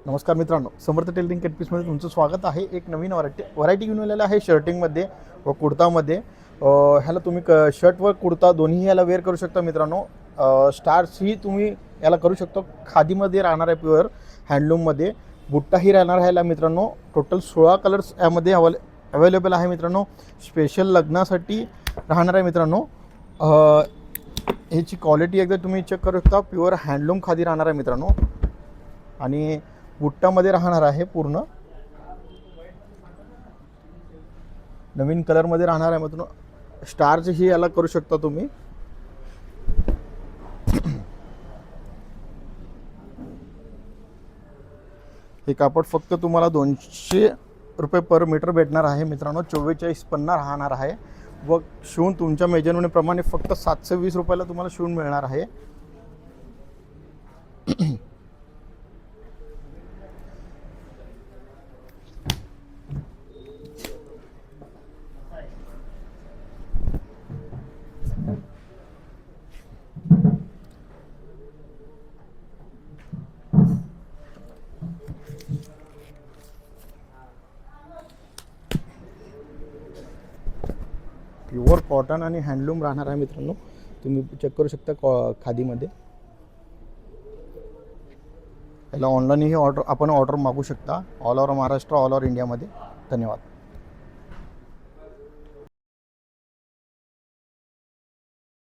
नमस्कार मित्रांनो, समर्थ tailoring cut पीसमध्ये तुमचं स्वागत आहे. एक नवीन व्हरायटी घेऊन आलेला आहे शर्टिंगमध्ये व कुर्तामध्ये. ह्याला तुम्ही शर्ट व कुर्ता दोन्ही याला वेअर करू शकता मित्रांनो. स्टार्स ही तुम्ही याला करू शकतो. खादीमध्ये राहणार आहे, प्युअर हँडलूममध्ये. बुट्टाही राहणार आहे याला मित्रांनो. टोटल 16 कलर्स यामध्ये अवेलेबल आहे मित्रांनो. स्पेशल लग्नासाठी राहणार आहे मित्रांनो. ह्याची क्वालिटी एकदा तुम्ही चेक करू शकता. प्युअर हँडलूम खादी राहणार आहे मित्रांनो आणि बुट्टामध्ये राहणार आहे. पूर्ण नवीन कलरमध्ये राहणार आहे मित्रांनो. स्टारची ही याला करू शकता तुम्ही. हे कापड फक्त तुम्हाला 200 रुपये पर मीटर भेटणार आहे मित्रांनो. 4450 राहणार आहे व शिवून तुमच्या मेजरमेंटप्रमाणे फक्त 720 रुपयाला तुम्हाला शिवून मिळणार आहे. प्युअर कॉटन आणि हँडलूम राहणार आहे मित्रांनो. तुम्ही चेक करू शकता खादीमध्ये. याला ऑनलाईनही आपण ऑर्डर मागू शकता. All over Maharashtra, all over इंडियामध्ये. धन्यवाद.